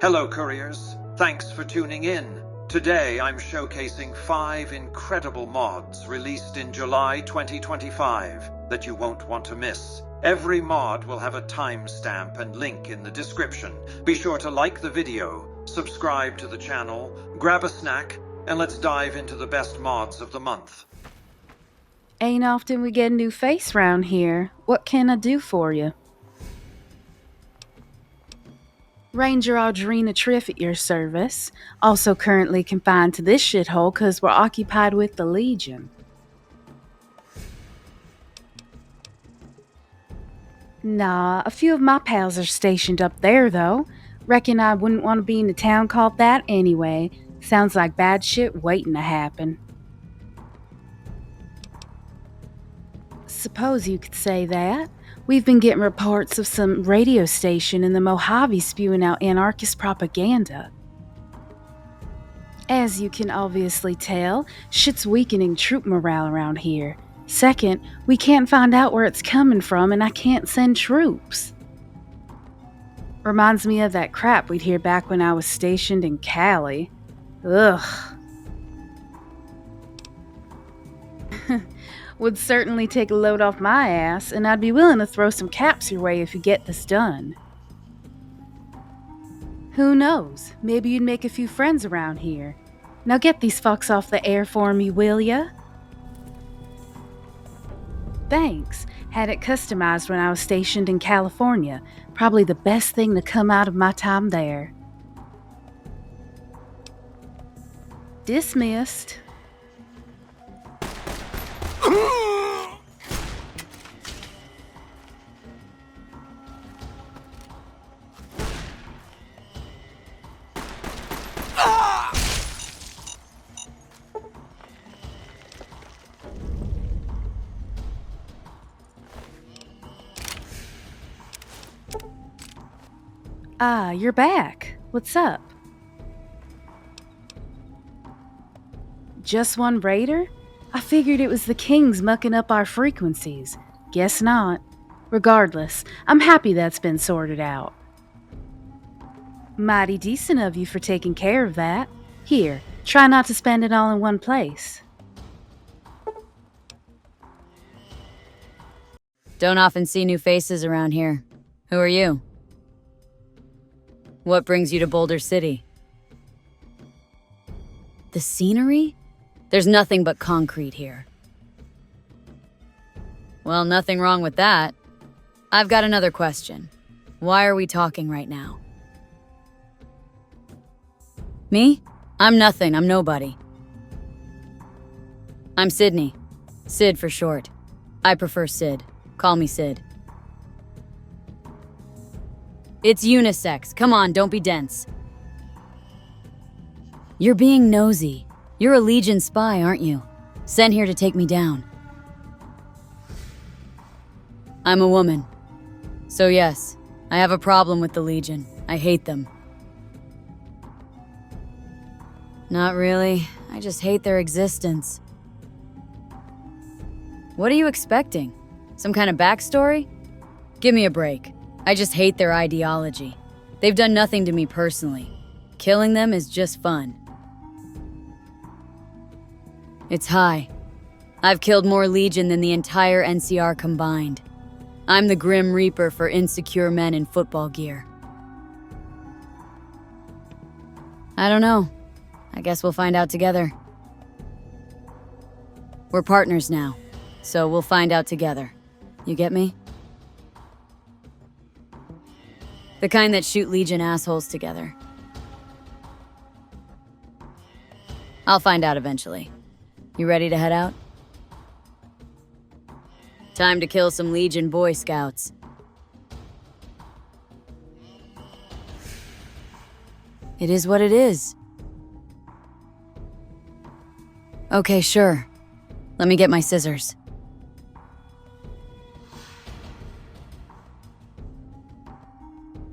Hello, couriers. Thanks for tuning in. Today I'm showcasing 5 incredible mods released in July 2025 that you won't want to miss. Every mod will have a timestamp and link in the description. Be sure to like the video, subscribe to the channel, grab a snack, and let's dive into the best mods of the month. Ain't often we get a new face round here. What can I do for you? Ranger Audrina Triff at your service. Also currently confined to this shithole because we're occupied with the Legion. Nah, a few of my pals are stationed up there though. Reckon I wouldn't want to be in a town called that anyway. Sounds like bad shit waiting to happen. Suppose you could say that. We've been getting reports of some radio station in the Mojave spewing out anarchist propaganda. As you can obviously tell, shit's weakening troop morale around here. Second, we can't find out where it's coming from and I can't send troops. Reminds me of that crap we'd hear back when I was stationed in Cali. Ugh. Would certainly take a load off my ass, and I'd be willing to throw some caps your way if you get this done. Who knows? Maybe you'd make a few friends around here. Now get these fucks off the air for me, will ya? Thanks. Had it customized when I was stationed in California. Probably the best thing to come out of my time there. Dismissed. Ah, you're back. What's up? Just one raider? I figured it was the Kings mucking up our frequencies. Guess not. Regardless, I'm happy that's been sorted out. Mighty decent of you for taking care of that. Here, try not to spend it all in one place. Don't often see new faces around here. Who are you? What brings you to Boulder City? The scenery? There's nothing but concrete here. Well, nothing wrong with that. I've got another question. Why are we talking right now? Me? I'm nothing. I'm nobody. I'm Sydney. Sid for short. I prefer Sid. Call me Sid. It's unisex. Come on, don't be dense. You're being nosy. You're a Legion spy, aren't you? Sent here to take me down. I'm a woman. So yes, I have a problem with the Legion. I hate them. Not really. I just hate their existence. What are you expecting? Some kind of backstory? Give me a break. I just hate their ideology. They've done nothing to me personally. Killing them is just fun. It's high. I've killed more Legion than the entire NCR combined. I'm the Grim Reaper for insecure men in football gear. I don't know. I guess we'll find out together. We're partners now, so we'll find out together. You get me? The kind that shoot Legion assholes together. I'll find out eventually. You ready to head out? Time to kill some Legion Boy Scouts. It is what it is. Okay, sure. Let me get my scissors.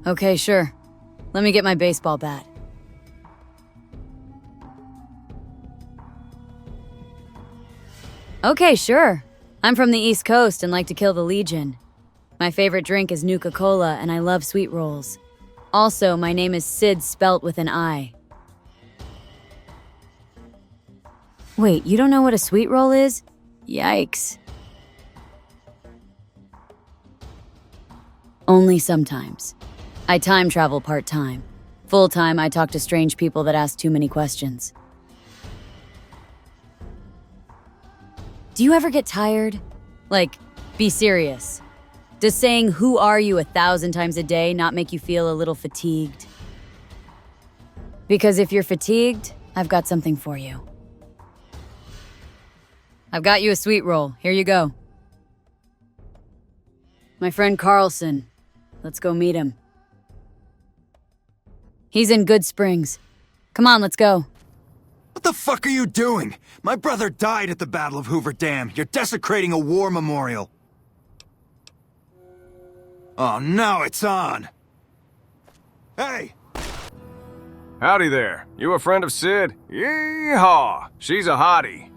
Okay, sure. Let me get my baseball bat. Okay, sure. I'm from the East Coast and like to kill the Legion. My favorite drink is Nuka-Cola and I love sweet rolls. Also, my name is Sid spelt with an I. Wait, you don't know what a sweet roll is? Yikes. Only sometimes. I time travel part-time. Full-time, I talk to strange people that ask too many questions. Do you ever get tired? Like, be serious. Does saying, "Who are you?" 1,000 times a day not make you feel a little fatigued? Because if you're fatigued, I've got something for you. I've got you a sweet roll. Here you go. My friend Carlson. Let's go meet him. He's in Good Springs. Come on, let's go. What the fuck are you doing? My brother died at the Battle of Hoover Dam. You're desecrating a war memorial. Oh, now it's on. Hey! Howdy there. You a friend of Sid? Yeehaw! She's a hottie.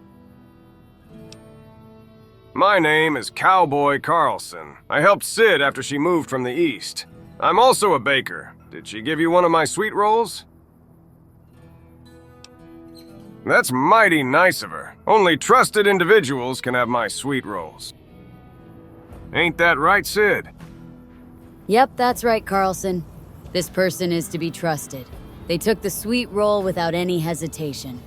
My name is Cowboy Carlson. I helped Sid after she moved from the east. I'm also a baker. Did she give you one of my sweet rolls? That's mighty nice of her. Only trusted individuals can have my sweet rolls. Ain't that right, Sid? Yep, that's right, Carlson. This person is to be trusted. They took the sweet roll without any hesitation.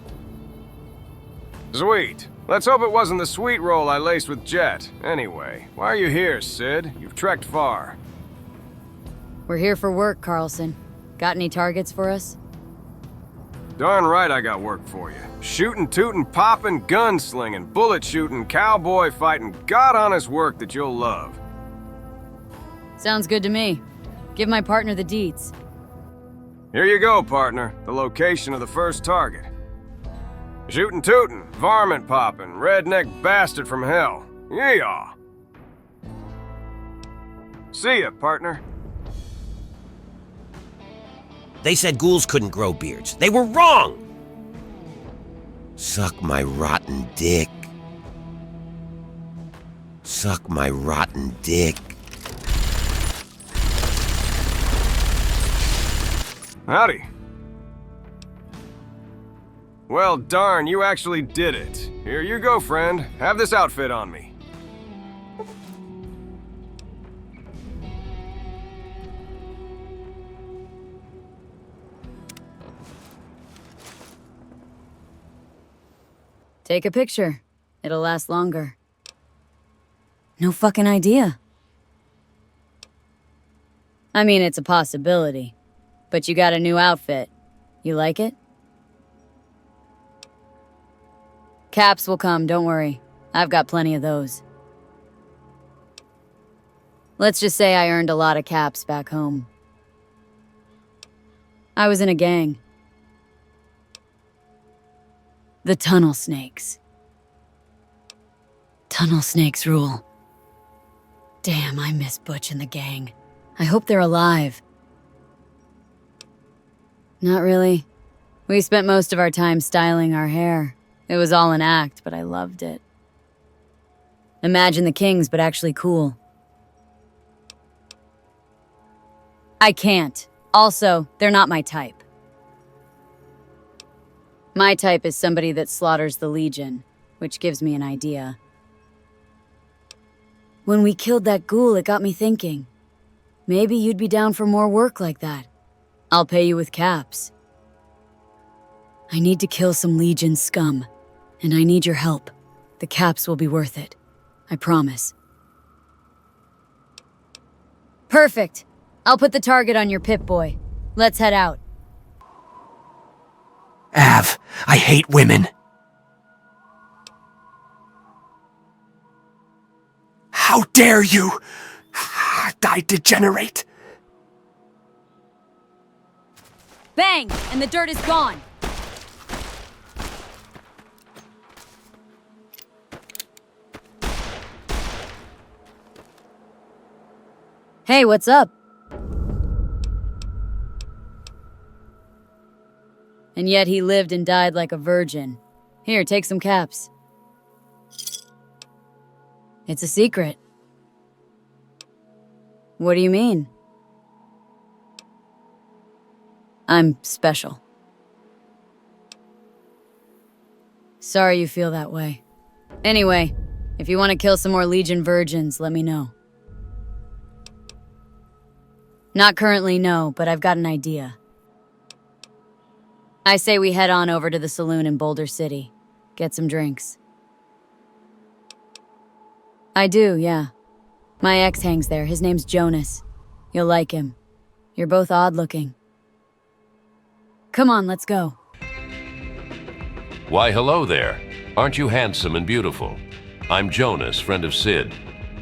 Sweet. Let's hope it wasn't the sweet roll I laced with Jet. Anyway, why are you here, Sid? You've trekked far. We're here for work, Carlson. Got any targets for us? Darn right I got work for you. Shooting, tooting, popping, gunslinging, bullet shooting, cowboy fighting, God-honest work that you'll love. Sounds good to me. Give my partner the deets. Here you go, partner. The location of the first target. Shootin' tootin', varmint poppin', redneck bastard from hell. Yeehaw! See ya, partner. They said ghouls couldn't grow beards. They were wrong! Suck my rotten dick. Suck my rotten dick. Howdy. Well, darn, you actually did it. Here you go, friend. Have this outfit on me. Take a picture. It'll last longer. No fucking idea. I mean, it's a possibility. But you got a new outfit. You like it? Caps will come, don't worry. I've got plenty of those. Let's just say I earned a lot of caps back home. I was in a gang. The Tunnel Snakes. Tunnel Snakes rule. Damn, I miss Butch and the gang. I hope they're alive. Not really. We spent most of our time styling our hair. It was all an act, but I loved it. Imagine the Kings, but actually cool. I can't. Also, they're not my type. My type is somebody that slaughters the Legion, which gives me an idea. When we killed that ghoul, it got me thinking. Maybe you'd be down for more work like that. I'll pay you with caps. I need to kill some Legion scum, and I need your help. The caps will be worth it. I promise. Perfect. I'll put the target on your Pip-Boy. Let's head out. Av, I hate women. How dare you! Die, degenerate! Bang! And the dirt is gone! Hey, what's up? And yet he lived and died like a virgin. Here, take some caps. It's a secret. What do you mean? I'm special. Sorry you feel that way. Anyway, if you want to kill some more Legion virgins, let me know. Not currently, no, but I've got an idea. I say we head on over to the saloon in Boulder City. Get some drinks. I do, yeah. My ex hangs there. His name's Jonas. You'll like him. You're both odd-looking. Come on, let's go. Why, hello there. Aren't you handsome and beautiful? I'm Jonas, friend of Sid.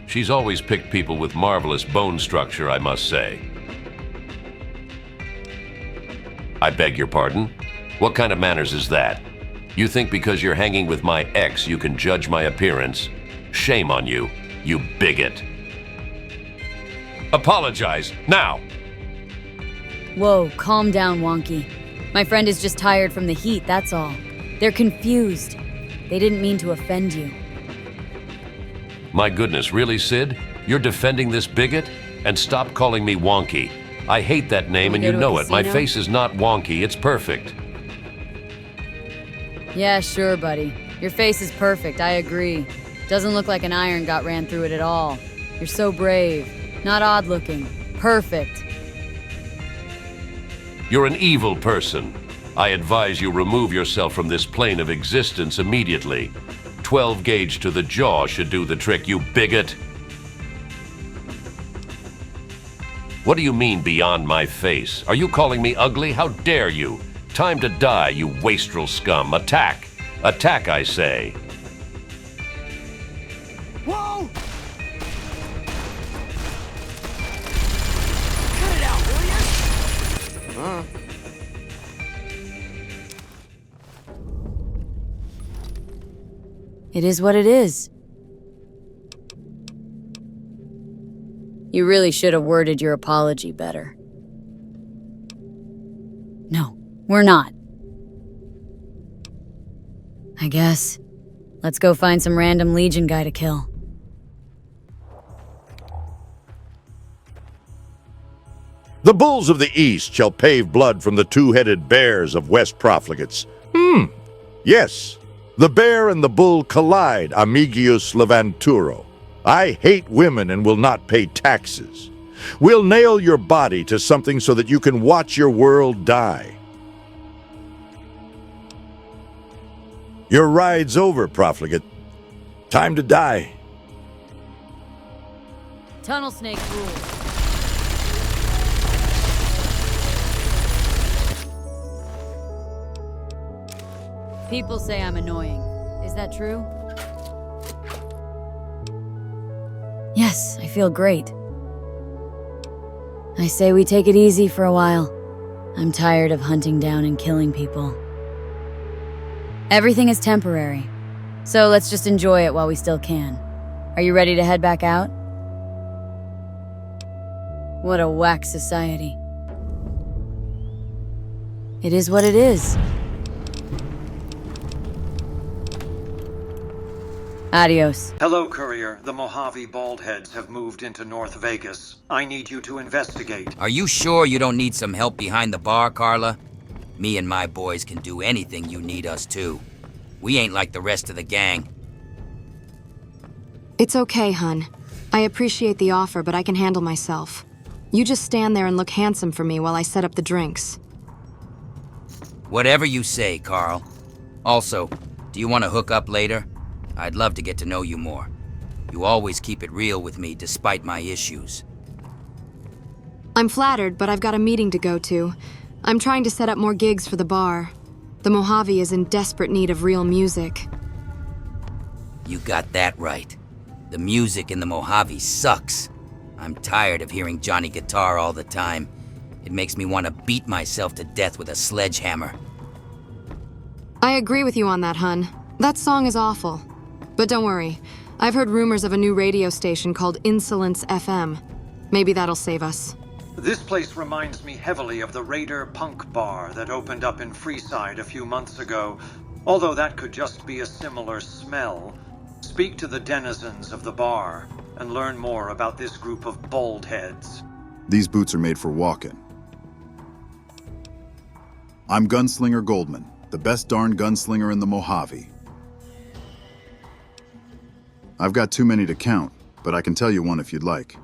She's always picked people with marvelous bone structure, I must say. I beg your pardon? What kind of manners is that? You think because you're hanging with my ex, you can judge my appearance? Shame on you, you bigot. Apologize, now! Whoa, calm down, Wonky. My friend is just tired from the heat, that's all. They're confused. They didn't mean to offend you. My goodness, really, Sid? You're defending this bigot? And stop calling me Wonky. I hate that name and you know it. My face is not wonky, it's perfect. Yeah, sure, buddy. Your face is perfect, I agree. Doesn't look like an iron got ran through it at all. You're so brave. Not odd-looking. Perfect. You're an evil person. I advise you remove yourself from this plane of existence immediately. 12 gauge to the jaw should do the trick, you bigot. What do you mean beyond my face? Are you calling me ugly? How dare you? Time to die, you wastrel scum. Attack! Attack, I say. Whoa! Cut it out, will you? It is what it is. You really should have worded your apology better. No, we're not. I guess. Let's go find some random Legion guy to kill. The bulls of the east shall pave blood from the two-headed bears of West Profligates. Yes, the bear and the bull collide, Amigius Levanturo. I hate women and will not pay taxes. We'll nail your body to something so that you can watch your world die. Your ride's over, Profligate. Time to die. Tunnel snake rule. People say I'm annoying. Is that true? Yes, I feel great. I say we take it easy for a while. I'm tired of hunting down and killing people. Everything is temporary, so let's just enjoy it while we still can. Are you ready to head back out? What a whack society. It is what it is. Adios. Hello, Courier. The Mojave Baldheads have moved into North Vegas. I need you to investigate. Are you sure you don't need some help behind the bar, Carla? Me and my boys can do anything you need us to. We ain't like the rest of the gang. It's okay, hun. I appreciate the offer, but I can handle myself. You just stand there and look handsome for me while I set up the drinks. Whatever you say, Carl. Also, do you want to hook up later? I'd love to get to know you more. You always keep it real with me despite my issues. I'm flattered, but I've got a meeting to go to. I'm trying to set up more gigs for the bar. The Mojave is in desperate need of real music. You got that right. The music in the Mojave sucks. I'm tired of hearing Johnny Guitar all the time. It makes me want to beat myself to death with a sledgehammer. I agree with you on that, hun. That song is awful. But don't worry, I've heard rumors of a new radio station called Insolence FM. Maybe that'll save us. This place reminds me heavily of the Raider Punk Bar that opened up in Freeside a few months ago, although that could just be a similar smell. Speak to the denizens of the bar and learn more about this group of bald heads. These boots are made for walking. I'm Gunslinger Goldman, the best darn gunslinger in the Mojave. I've got too many to count, but I can tell you one if you'd like.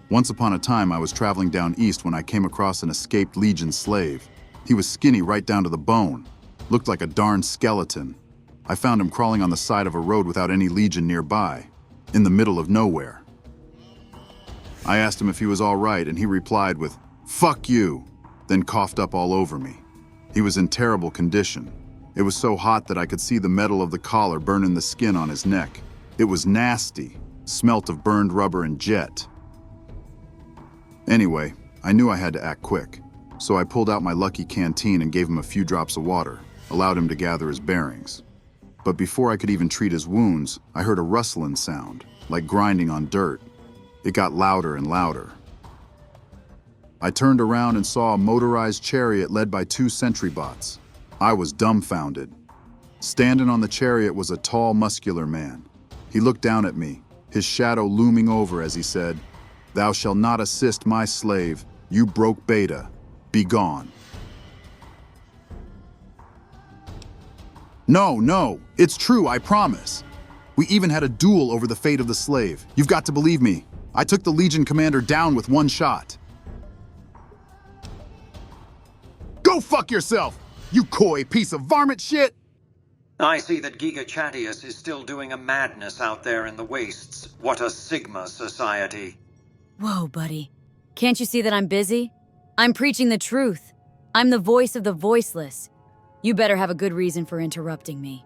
Once upon a time, I was traveling down east when I came across an escaped Legion slave. He was skinny right down to the bone, looked like a darn skeleton. I found him crawling on the side of a road without any Legion nearby, in the middle of nowhere. I asked him if he was all right, and he replied with, "Fuck you," then coughed up all over me. He was in terrible condition. It was so hot that I could see the metal of the collar burning the skin on his neck. It was nasty, smelt of burned rubber and jet. Anyway, I knew I had to act quick, so I pulled out my lucky canteen and gave him a few drops of water, allowed him to gather his bearings. But before I could even treat his wounds, I heard a rustling sound, like grinding on dirt. It got louder and louder. I turned around and saw a motorized chariot led by 2 sentry bots. I was dumbfounded. Standing on the chariot was a tall, muscular man. He looked down at me, his shadow looming over as he said, "Thou shalt not assist my slave, you broke beta. Be gone." No, it's true, I promise. We even had a duel over the fate of the slave. You've got to believe me. I took the Legion commander down with 1 shot. Go fuck yourself, you coy piece of varmint shit! I see that Giga Chadius is still doing a madness out there in the wastes. What a Sigma society. Whoa, buddy. Can't you see that I'm busy? I'm preaching the truth. I'm the voice of the voiceless. You better have a good reason for interrupting me.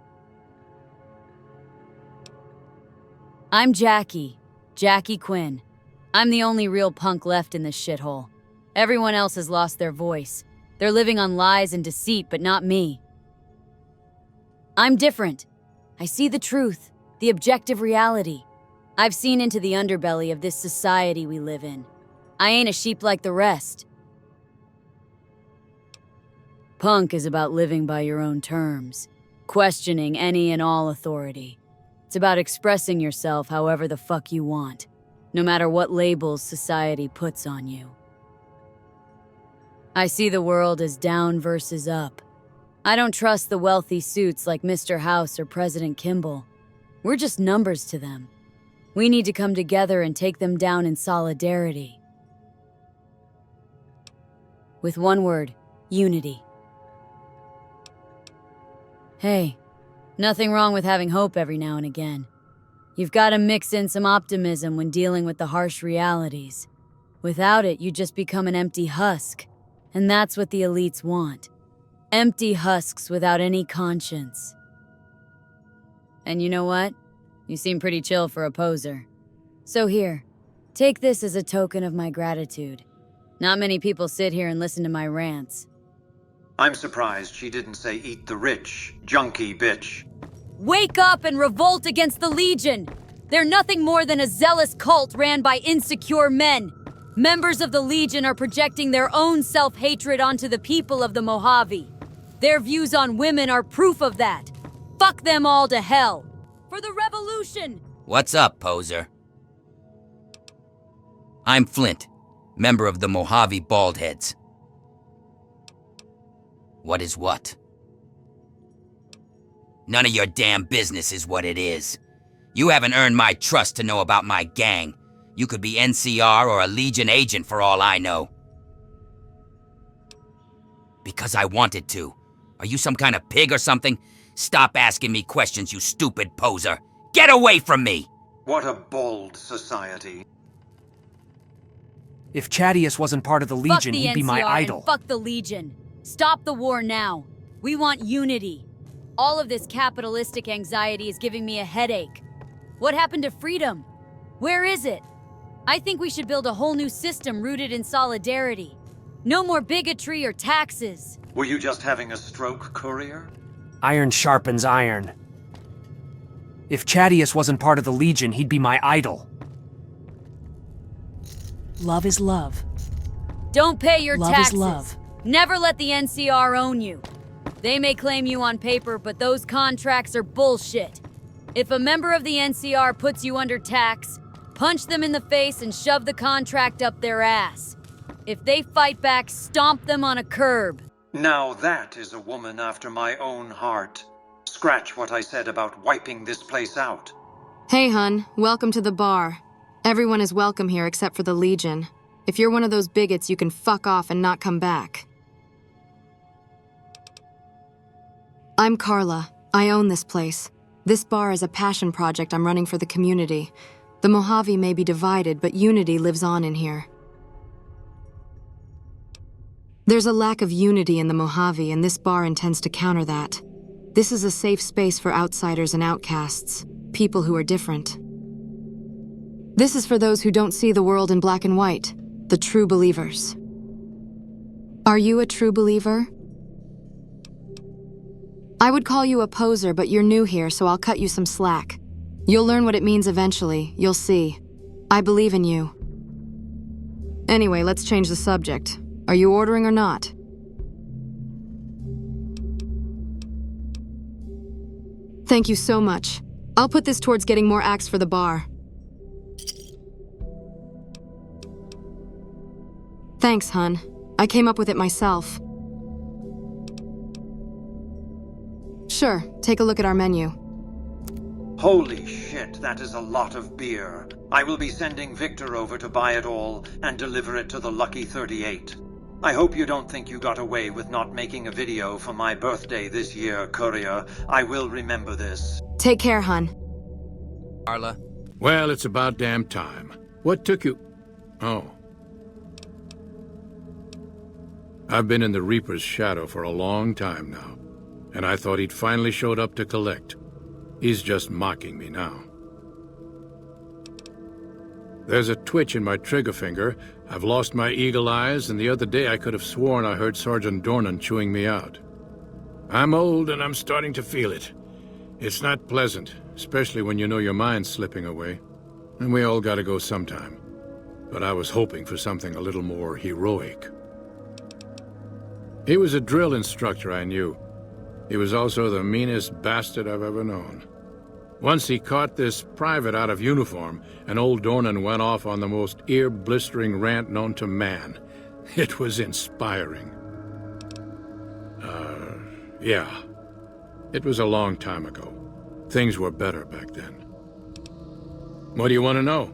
I'm Jackie Quinn. I'm the only real punk left in this shithole. Everyone else has lost their voice. They're living on lies and deceit, but not me. I'm different. I see the truth, the objective reality. I've seen into the underbelly of this society we live in. I ain't a sheep like the rest. Punk is about living by your own terms, questioning any and all authority. It's about expressing yourself however the fuck you want, no matter what labels society puts on you. I see the world as down versus up. I don't trust the wealthy suits like Mr. House or President Kimball. We're just numbers to them. We need to come together and take them down in solidarity. With one word, unity. Hey, nothing wrong with having hope every now and again. You've got to mix in some optimism when dealing with the harsh realities. Without it, you just become an empty husk. And that's what the elites want. Empty husks without any conscience. And you know what? You seem pretty chill for a poser. So here, take this as a token of my gratitude. Not many people sit here and listen to my rants. I'm surprised she didn't say eat the rich, junkie bitch. Wake up and revolt against the Legion! They're nothing more than a zealous cult ran by insecure men. Members of the Legion are projecting their own self-hatred onto the people of the Mojave. Their views on women are proof of that. Fuck them all to hell. For the revolution! What's up, poser? I'm Flint, member of the Mojave Baldheads. What is what? None of your damn business is what it is. You haven't earned my trust to know about my gang. You could be NCR or a Legion agent for all I know. Because I wanted to. Are you some kind of pig or something? Stop asking me questions, you stupid poser. Get away from me! What a bold society. If Chadius wasn't part of the Legion, he'd be my idol. Fuck the Legion. Stop the war now. We want unity. All of this capitalistic anxiety is giving me a headache. What happened to freedom? Where is it? I think we should build a whole new system rooted in solidarity. No more bigotry or taxes. Were you just having a stroke, courier? Iron sharpens iron. If Chadius wasn't part of the Legion, he'd be my idol. Love is love. Don't pay your taxes. Love is love. Never let the NCR own you. They may claim you on paper, but those contracts are bullshit. If a member of the NCR puts you under tax, punch them in the face and shove the contract up their ass. If they fight back, stomp them on a curb. Now that is a woman after my own heart. Scratch what I said about wiping this place out. Hey, hun. Welcome to the bar. Everyone is welcome here except for the Legion. If you're one of those bigots, you can fuck off and not come back. I'm Carla. I own this place. This bar is a passion project I'm running for the community. The Mojave may be divided, but unity lives on in here. There's a lack of unity in the Mojave, and this bar intends to counter that. This is a safe space for outsiders and outcasts, people who are different. This is for those who don't see the world in black and white, the true believers. Are you a true believer? I would call you a poser, but you're new here, so I'll cut you some slack. You'll learn what it means eventually, you'll see. I believe in you. Anyway, let's change the subject. Are you ordering or not? Thank you so much. I'll put this towards getting more acts for the bar. Thanks, hun. I came up with it myself. Sure, take a look at our menu. Holy shit, that is a lot of beer. I will be sending Victor over to buy it all and deliver it to the Lucky 38. I hope you don't think you got away with not making a video for my birthday this year, courier. I will remember this. Take care, hun. Carla? Well, it's about damn time. What took you... Oh. I've been in the Reaper's shadow for a long time now, and I thought he'd finally showed up to collect. He's just mocking me now. There's a twitch in my trigger finger, I've lost my eagle eyes, and the other day I could have sworn I heard Sergeant Dornan chewing me out. I'm old and I'm starting to feel it. It's not pleasant, especially when you know your mind's slipping away. And we all gotta go sometime. But I was hoping for something a little more heroic. He was a drill instructor I knew. He was also the meanest bastard I've ever known. Once he caught this private out of uniform, and old Dornan went off on the most ear-blistering rant known to man. It was inspiring. Yeah. It was a long time ago. Things were better back then. What do you want to know?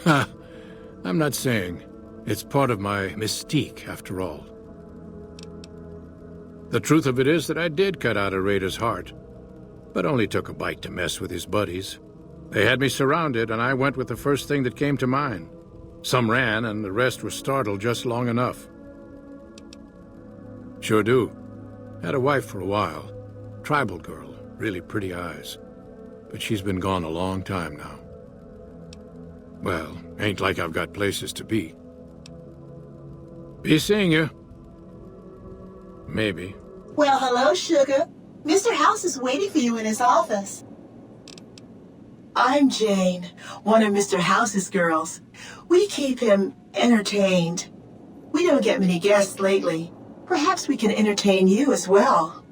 Ha! I'm not saying. It's part of my mystique, after all. The truth of it is that I did cut out a raider's heart, but only took a bite to mess with his buddies. They had me surrounded, and I went with the first thing that came to mind. Some ran, and the rest were startled just long enough. Sure do. Had a wife for a while. Tribal girl, really pretty eyes. But she's been gone a long time now. Well, ain't like I've got places to be. Be seeing you. Maybe. Well, hello, Sugar. Mr. House is waiting for you in his office. I'm Jane, one of Mr. House's girls. We keep him entertained. We don't get many guests lately. Perhaps we can entertain you as well.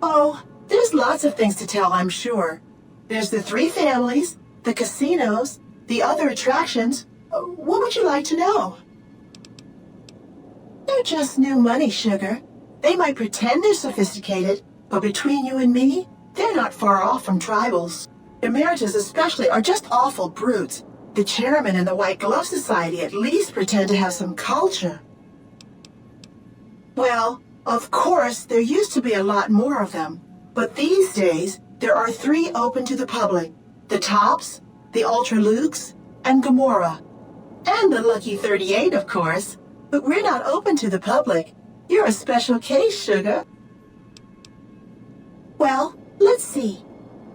Oh, there's lots of things to tell, I'm sure. There's the 3 families, the casinos, the other attractions. What would you like to know? They're just new money, Sugar. They might pretend they're sophisticated, but between you and me, they're not far off from tribals. Emeritus especially are just awful brutes. The chairman and the White Glove Society at least pretend to have some culture. Well, of course, there used to be a lot more of them. But these days, there are 3 open to the public. The Tops, the Ultra Lukes, and Gamora. And the Lucky 38, of course. But we're not open to the public. You're a special case, Sugar. Well, let's see.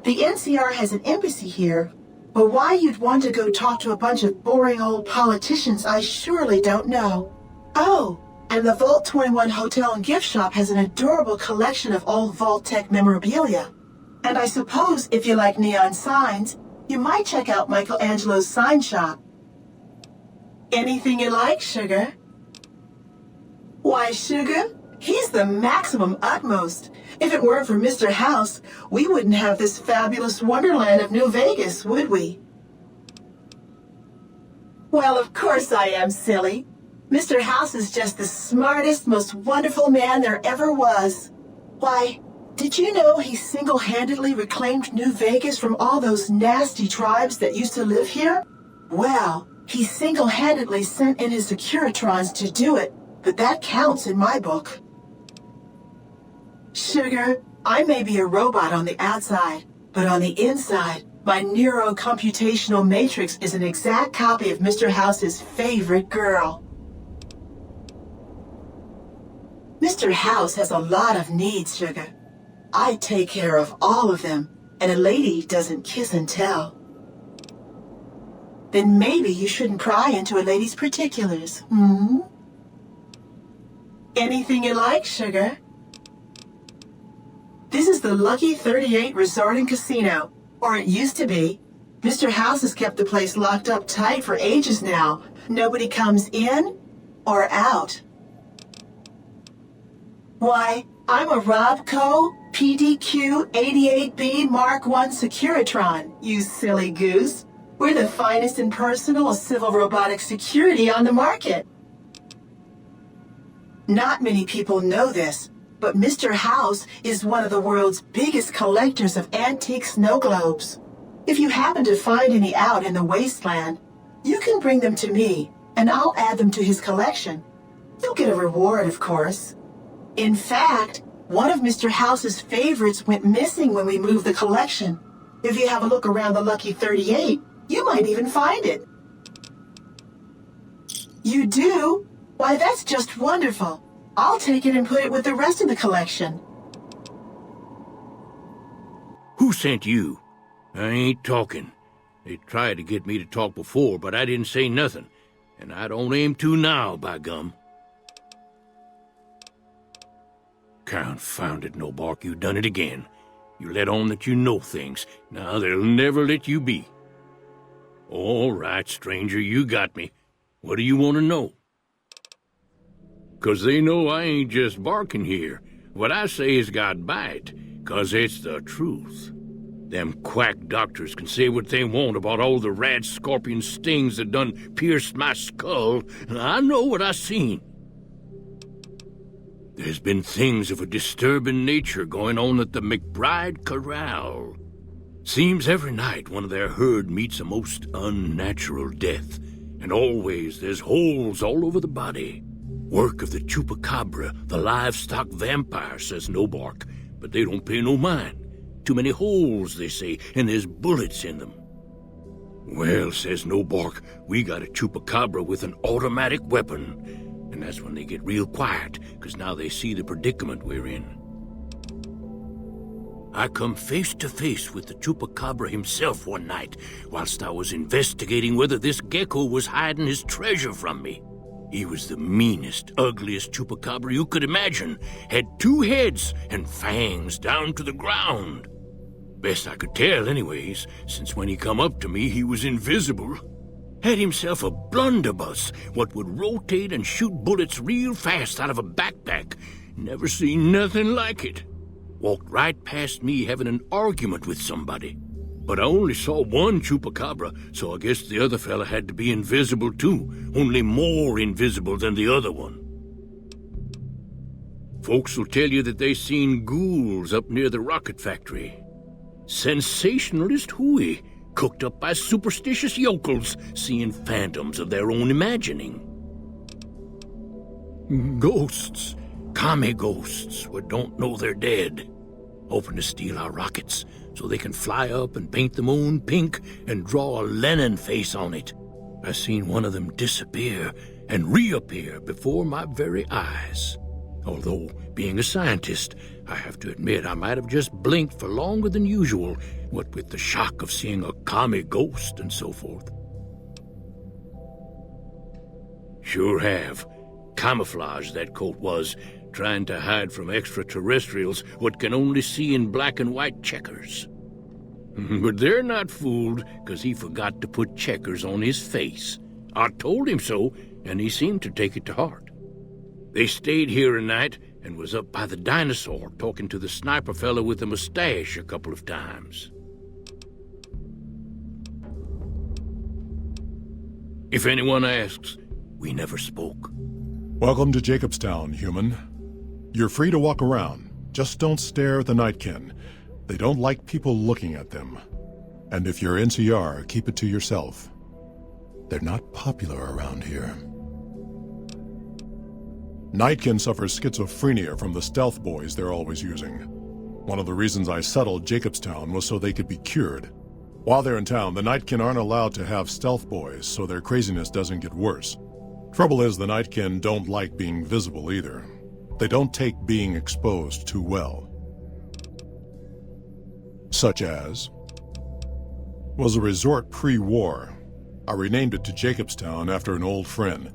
The NCR has an embassy here, but why you'd want to go talk to a bunch of boring old politicians, I surely don't know. Oh, and the Vault 21 Hotel and Gift Shop has an adorable collection of old Vault-Tec memorabilia. And I suppose if you like neon signs, you might check out Michelangelo's sign shop. Anything you like, Sugar? Why, Sugar, he's the maximum utmost. If it weren't for Mr. House, we wouldn't have this fabulous wonderland of New Vegas, would we? Well, of course I am, silly. Mr. House is just the smartest, most wonderful man there ever was. Why, did you know he single-handedly reclaimed New Vegas from all those nasty tribes that used to live here? Well, he single-handedly sent in his Securitrons to do it, but that counts in my book. Sugar, I may be a robot on the outside, but on the inside, my neurocomputational matrix is an exact copy of Mr. House's favorite girl. Mr. House has a lot of needs, Sugar. I take care of all of them, and a lady doesn't kiss and tell. Then maybe you shouldn't pry into a lady's particulars, hmm? Anything you like, Sugar. This is the Lucky 38 Resort and Casino, or it used to be. Mr. House has kept the place locked up tight for ages now. Nobody comes in or out. Why, I'm a Robco PDQ 88B Mark I Securitron, you silly goose. We're the finest in personal civil robotic security on the market. Not many people know this, but Mr. House is one of the world's biggest collectors of antique snow globes. If you happen to find any out in the wasteland, you can bring them to me, and I'll add them to his collection. You'll get a reward, of course. In fact, one of Mr. House's favorites went missing when we moved the collection. If you have a look around the Lucky 38, you might even find it. You do? Why, that's just wonderful. I'll take it and put it with the rest of the collection. Who sent you? I ain't talking. They tried to get me to talk before, but I didn't say nothing. And I don't aim to now, by gum. Confounded Nobark, you done it again. You let on that you know things. Now they'll never let you be. All right, stranger, you got me. What do you want to know? 'Cause they know I ain't just barking here. What I say has got bite, 'cause it's the truth. Them quack doctors can say what they want about all the rad scorpion stings that done pierced my skull, and I know what I seen. There's been things of a disturbing nature going on at the McBride Corral. Seems every night one of their herd meets a most unnatural death, and always there's holes all over the body. Work of the chupacabra, the livestock vampire, says Nobark, but they don't pay no mind. Too many holes, they say, and there's bullets in them. Well, says Nobark, we got a chupacabra with an automatic weapon. And that's when they get real quiet, 'cause now they see the predicament we're in. I come face to face with the chupacabra himself one night, whilst I was investigating whether this gecko was hiding his treasure from me. He was the meanest, ugliest chupacabra you could imagine, had 2 heads and fangs down to the ground. Best I could tell anyways, since when he come up to me he was invisible. Had himself a blunderbuss, what would rotate and shoot bullets real fast out of a backpack. Never seen nothing like it. Walked right past me having an argument with somebody. But I only saw one chupacabra, so I guess the other fella had to be invisible too, only more invisible than the other one. Folks will tell you that they seen ghouls up near the rocket factory. Sensationalist hooey, cooked up by superstitious yokels, seeing phantoms of their own imagining. Ghosts, commie ghosts, who don't know they're dead, hoping to steal our rockets so they can fly up and paint the moon pink and draw a Lenin face on it. I seen one of them disappear and reappear before my very eyes. Although, being a scientist, I have to admit I might have just blinked for longer than usual, what with the shock of seeing a commie ghost and so forth. Sure have. Camouflage, that coat was, trying to hide from extraterrestrials what can only see in black and white checkers. But they're not fooled, 'cause he forgot to put checkers on his face. I told him so, and he seemed to take it to heart. They stayed here a night and was up by the dinosaur talking to the sniper fella with the mustache a couple of times. If anyone asks, we never spoke. Welcome to Jacobstown, human. You're free to walk around. Just don't stare at the Nightkin. They don't like people looking at them. And if you're NCR, keep it to yourself. They're not popular around here. Nightkin suffers schizophrenia from the stealth boys they're always using. One of the reasons I settled Jacobstown was so they could be cured. While they're in town, the Nightkin aren't allowed to have stealth boys, so their craziness doesn't get worse. Trouble is, the Nightkin don't like being visible either. They don't take being exposed too well. Such as was a resort pre-war. I renamed it to Jacobstown after an old friend.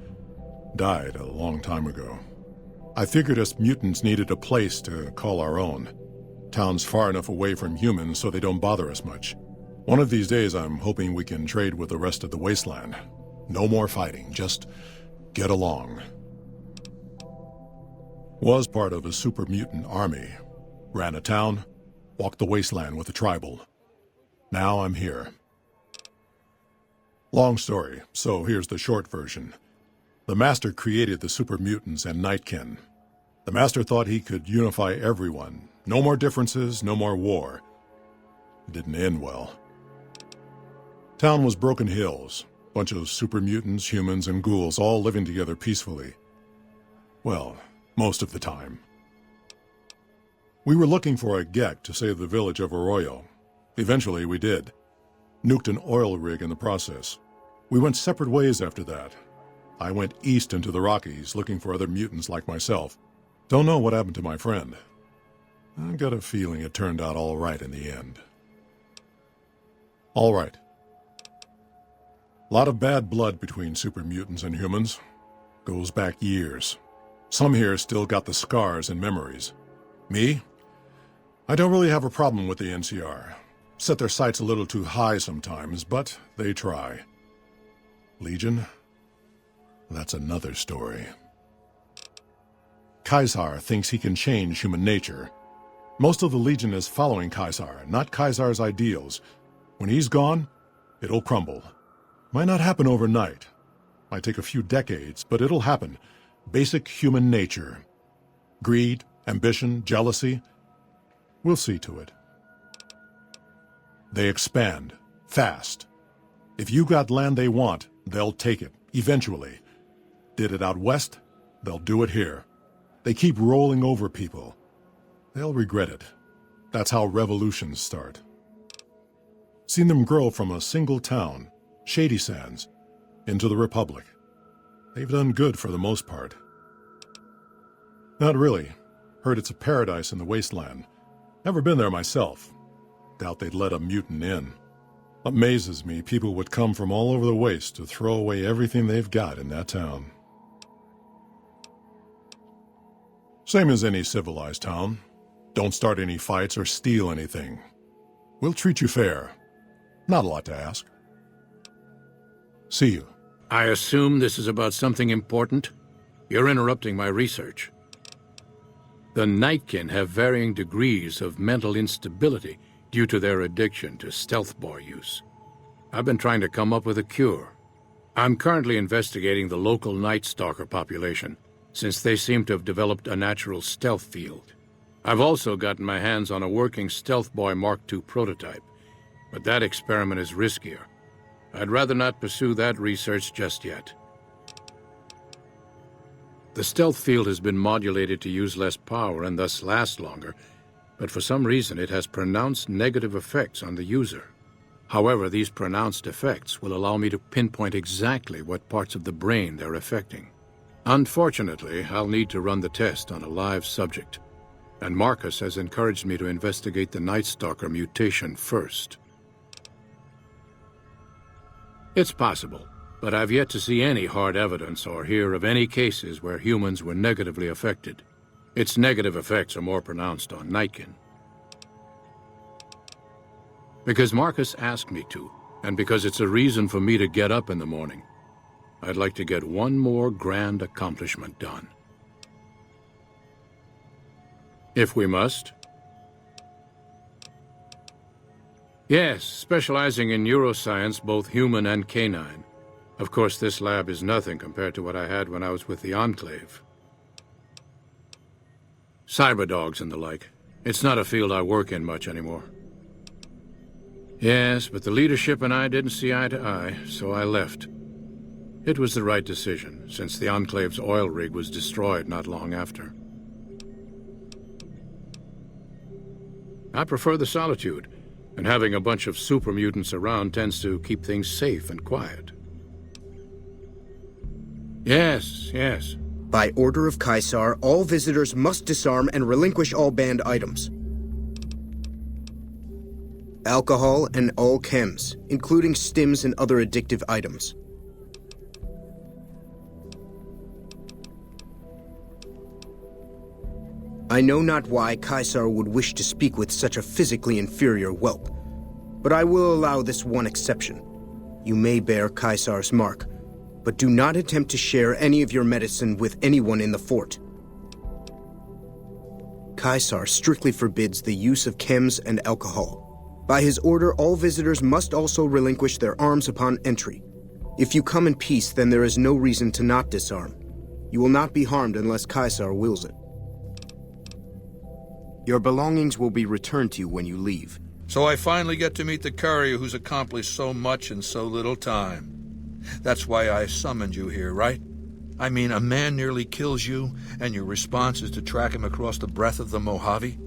Died a long time ago. I figured us mutants needed a place to call our own. Town's far enough away from humans so they don't bother us much. One of these days I'm hoping we can trade with the rest of the wasteland. No more fighting, just get along. Was part of a super mutant army. Ran a town, walked the wasteland with the tribal. Now I'm here. Long story, so here's the short version. The Master created the super mutants and Nightkin. The Master thought he could unify everyone. No more differences, no more war. It didn't end well. Town was Broken Hills. Bunch of super mutants, humans, and ghouls all living together peacefully. Well, most of the time. We were looking for a Gek to save the village of Arroyo. Eventually we did. Nuked an oil rig in the process. We went separate ways after that. I went east into the Rockies looking for other mutants like myself. Don't know what happened to my friend. I've got a feeling it turned out all right in the end. All right. Lot of bad blood between super mutants and humans. Goes back years. Some here still got the scars and memories. Me? I don't really have a problem with the NCR. Set their sights a little too high sometimes, but they try. Legion? That's another story. Caesar thinks he can change human nature. Most of the Legion is following Caesar, not Caesar's ideals. When he's gone, it'll crumble. Might not happen overnight. Might take a few decades, but it'll happen. Basic human nature. Greed, ambition, jealousy. We'll see to it. They expand. Fast. If you got land they want, they'll take it. Eventually. Did it out west, they'll do it here. They keep rolling over people. They'll regret it. That's how revolutions start. Seen them grow from a single town, Shady Sands, into the Republic. They've done good for the most part. Not really. Heard it's a paradise in the wasteland. Never been there myself. Doubt they'd let a mutant in. Amazes me people would come from all over the waste to throw away everything they've got in that town. Same as any civilized town. Don't start any fights or steal anything. We'll treat you fair. Not a lot to ask. See you. I assume this is about something important? You're interrupting my research. The Nightkin have varying degrees of mental instability due to their addiction to stealth boy use. I've been trying to come up with a cure. I'm currently investigating the local Night Stalker population, since they seem to have developed a natural stealth field. I've also gotten my hands on a working Stealth Boy Mark II prototype, but that experiment is riskier. I'd rather not pursue that research just yet. The stealth field has been modulated to use less power and thus last longer, but for some reason it has pronounced negative effects on the user. However, these pronounced effects will allow me to pinpoint exactly what parts of the brain they're affecting. Unfortunately, I'll need to run the test on a live subject, and Marcus has encouraged me to investigate the Night Stalker mutation first. It's possible, but I've yet to see any hard evidence or hear of any cases where humans were negatively affected. Its negative effects are more pronounced on Nightkin. Because Marcus asked me to, and because it's a reason for me to get up in the morning, I'd like to get one more grand accomplishment done. If we must. Yes, specializing in neuroscience, both human and canine. Of course, this lab is nothing compared to what I had when I was with the Enclave. Cyberdogs and the like. It's not a field I work in much anymore. Yes, but the leadership and I didn't see eye to eye, so I left. It was the right decision, since the Enclave's oil rig was destroyed not long after. I prefer the solitude, and having a bunch of super mutants around tends to keep things safe and quiet. Yes, yes. By order of Caesar, all visitors must disarm and relinquish all banned items. Alcohol and all chems, including stims and other addictive items. I know not why Caesar would wish to speak with such a physically inferior whelp, but I will allow this one exception. You may bear Caesar's mark, but do not attempt to share any of your medicine with anyone in the fort. Caesar strictly forbids the use of chems and alcohol. By his order, all visitors must also relinquish their arms upon entry. If you come in peace, then there is no reason to not disarm. You will not be harmed unless Caesar wills it. Your belongings will be returned to you when you leave. So I finally get to meet the courier who's accomplished so much in so little time. That's why I summoned you here, right? I mean, a man nearly kills you, and your response is to track him across the breadth of the Mojave?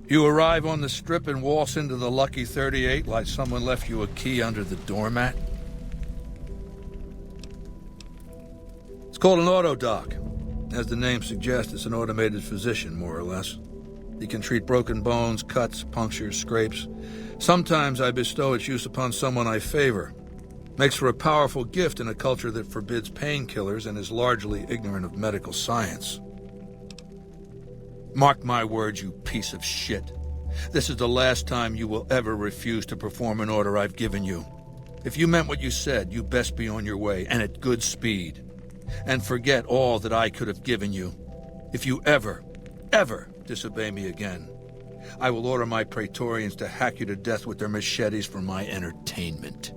You arrive on the strip and waltz into the Lucky 38 like someone left you a key under the doormat? It's called an autodoc. As the name suggests, it's an automated physician, more or less. He can treat broken bones, cuts, punctures, scrapes. Sometimes I bestow its use upon someone I favor. Makes for a powerful gift in a culture that forbids painkillers and is largely ignorant of medical science. Mark my words, you piece of shit. This is the last time you will ever refuse to perform an order I've given you. If you meant what you said, you best be on your way, and at good speed. And forget all that I could have given you. If you ever disobey me again, I will order my Praetorians to hack you to death with their machetes for my entertainment.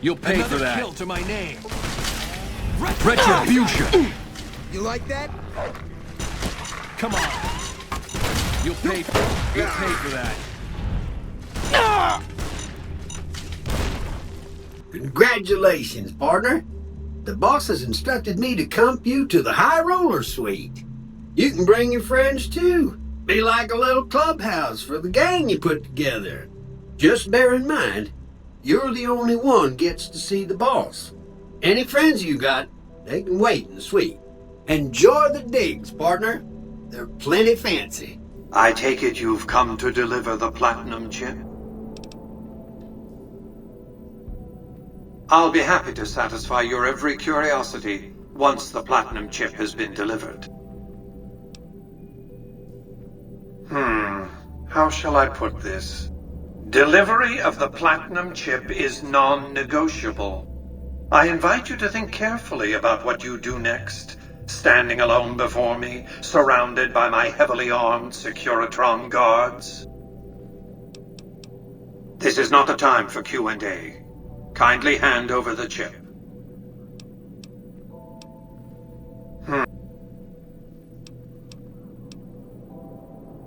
You'll pay Another for that. kill to my name. Retribution! You like that? Come on. You'll pay for that. Congratulations, partner. The boss has instructed me to comp you to the High Roller Suite. You can bring your friends too. Be like a little clubhouse for the gang you put together. Just bear in mind, you're the only one gets to see the boss. Any friends you got, they can wait in the suite. Enjoy the digs, partner. They're plenty fancy. I take it you've come to deliver the platinum chip? I'll be happy to satisfy your every curiosity once the platinum chip has been delivered. How shall I put this? Delivery of the platinum chip is non-negotiable. I invite you to think carefully about what you do next, standing alone before me, surrounded by my heavily armed Securitron guards. This is not the time for Q&A. Kindly hand over the chip.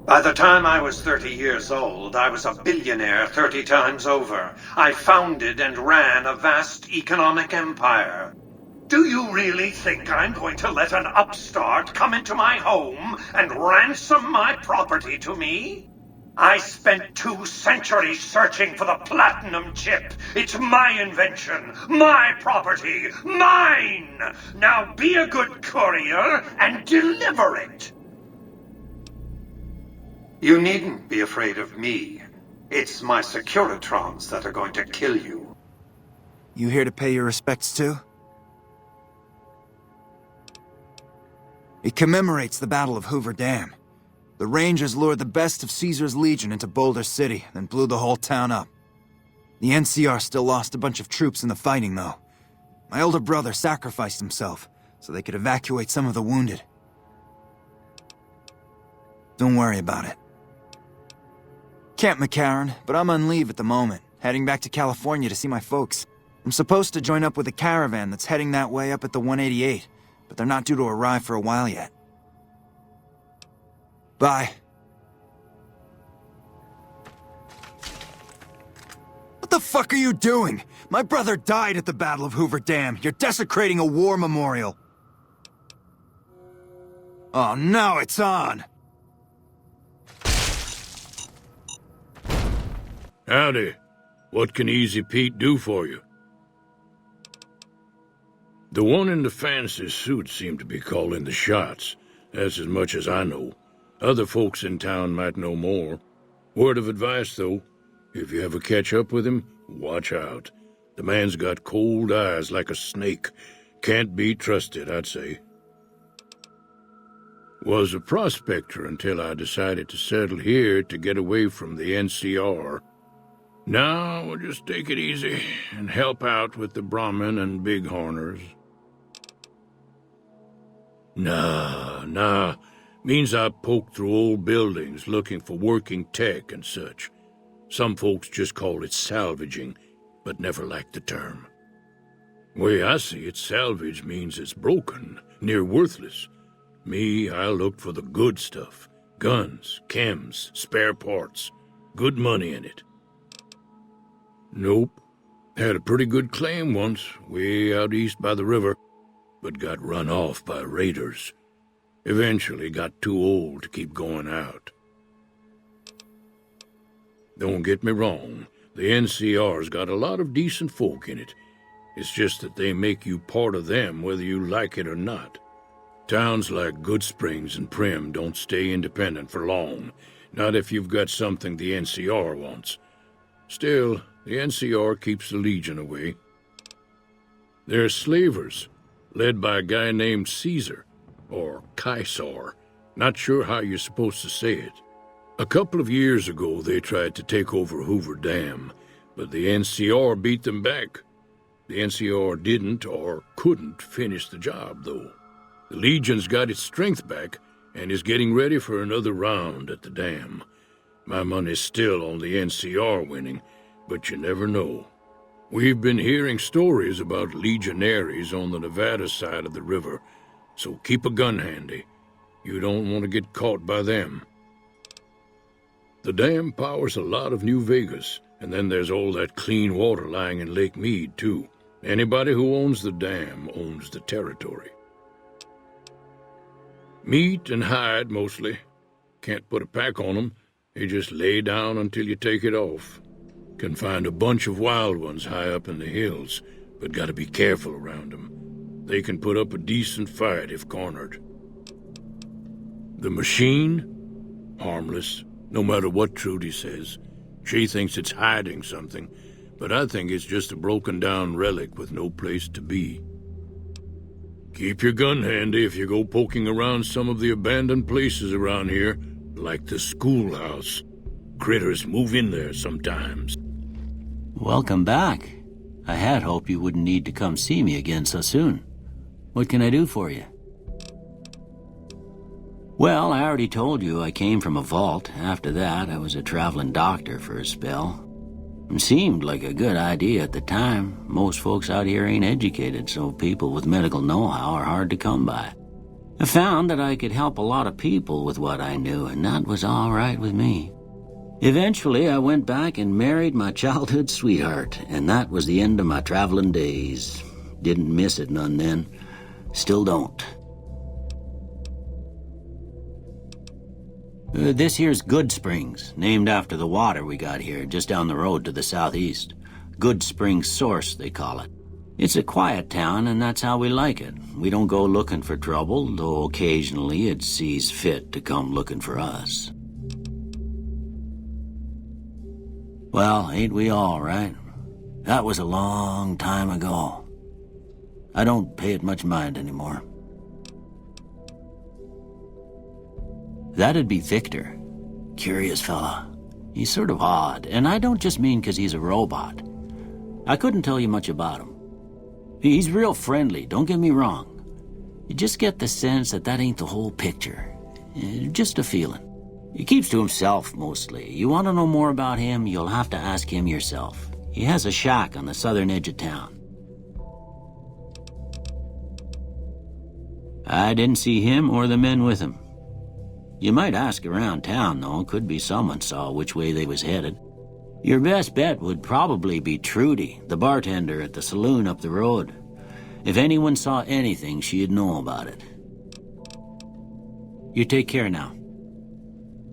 By the time I was 30 years old, I was a billionaire 30 times over. I founded and ran a vast economic empire. Do you really think I'm going to let an upstart come into my home and ransom my property to me? I spent 2 centuries searching for the platinum chip. It's my invention, my property, mine! Now be a good courier and deliver it! You needn't be afraid of me. It's my Securitrons that are going to kill you. You here to pay your respects too? It commemorates the Battle of Hoover Dam. The Rangers lured the best of Caesar's Legion into Boulder City, then blew the whole town up. The NCR still lost a bunch of troops in the fighting, though. My older brother sacrificed himself so they could evacuate some of the wounded. Don't worry about it. Camp McCarran, but I'm on leave at the moment, heading back to California to see my folks. I'm supposed to join up with a caravan that's heading that way up at the 188, but they're not due to arrive for a while yet. Bye. What the fuck are you doing? My brother died at the Battle of Hoover Dam. You're desecrating a war memorial. Oh, now it's on! Howdy. What can Easy Pete do for you? The one in the fancy suit seemed to be calling the shots. That's as much as I know. Other folks in town might know more. Word of advice, though. If you ever catch up with him, watch out. The man's got cold eyes like a snake. Can't be trusted, I'd say. Was a prospector until I decided to settle here to get away from the NCR. Now we'll just take it easy and help out with the Brahmin and Bighorners. Nah. Means I poke through old buildings looking for working tech and such. Some folks just call it salvaging, but never liked the term. Way I see it, salvage means it's broken, near worthless. Me, I looked for the good stuff. Guns, chems, spare parts. Good money in it. Nope. Had a pretty good claim once, way out east by the river, but got run off by raiders. Eventually got too old to keep going out. Don't get me wrong, the NCR's got a lot of decent folk in it. It's just that they make you part of them whether you like it or not. Towns like Good Springs and Prim don't stay independent for long, not if you've got something the NCR wants. Still, the NCR keeps the Legion away. They're slavers, led by a guy named Caesar, or Caesar. Not sure how you're supposed to say it. A couple of years ago, they tried to take over Hoover Dam, but the NCR beat them back. The NCR didn't or couldn't finish the job, though. The Legion's got its strength back and is getting ready for another round at the dam. My money's still on the NCR winning, but you never know. We've been hearing stories about legionaries on the Nevada side of the river, so keep a gun handy. You don't want to get caught by them. The dam powers a lot of New Vegas, and then there's all that clean water lying in Lake Mead, too. Anybody who owns the dam owns the territory. Meat and hide, mostly. Can't put a pack on them. They just lay down until you take it off. Can find a bunch of wild ones high up in the hills, but gotta be careful around them. They can put up a decent fight if cornered. The machine? Harmless, no matter what Trudy says. She thinks it's hiding something, but I think it's just a broken-down relic with no place to be. Keep your gun handy if you go poking around some of the abandoned places around here, like the schoolhouse. Critters move in there sometimes. Welcome back. I had hoped you wouldn't need to come see me again so soon. What can I do for you? Well, I already told you I came from a vault. After that, I was a traveling doctor for a spell. It seemed like a good idea at the time. Most folks out here ain't educated, so people with medical know-how are hard to come by. I found that I could help a lot of people with what I knew, and that was all right with me. Eventually, I went back and married my childhood sweetheart, and that was the end of my traveling days. Didn't miss it none then. Still don't. This here's Good Springs, named after the water we got here, just down the road to the southeast. Good Springs Source, they call it. It's a quiet town, and that's how we like it. We don't go looking for trouble, though occasionally it sees fit to come looking for us. Well, ain't we all, right? That was a long time ago. I don't pay it much mind anymore. That'd be Victor. Curious fella. He's sort of odd, and I don't just mean 'cause he's a robot. I couldn't tell you much about him. He's real friendly, don't get me wrong. You just get the sense that that ain't the whole picture. Just a feeling. He keeps to himself, mostly. You want to know more about him, you'll have to ask him yourself. He has a shack on the southern edge of town. I didn't see him or the men with him. You might ask around town, though. Could be someone saw which way they was headed. Your best bet would probably be Trudy, the bartender at the saloon up the road. If anyone saw anything, she'd know about it. You take care now.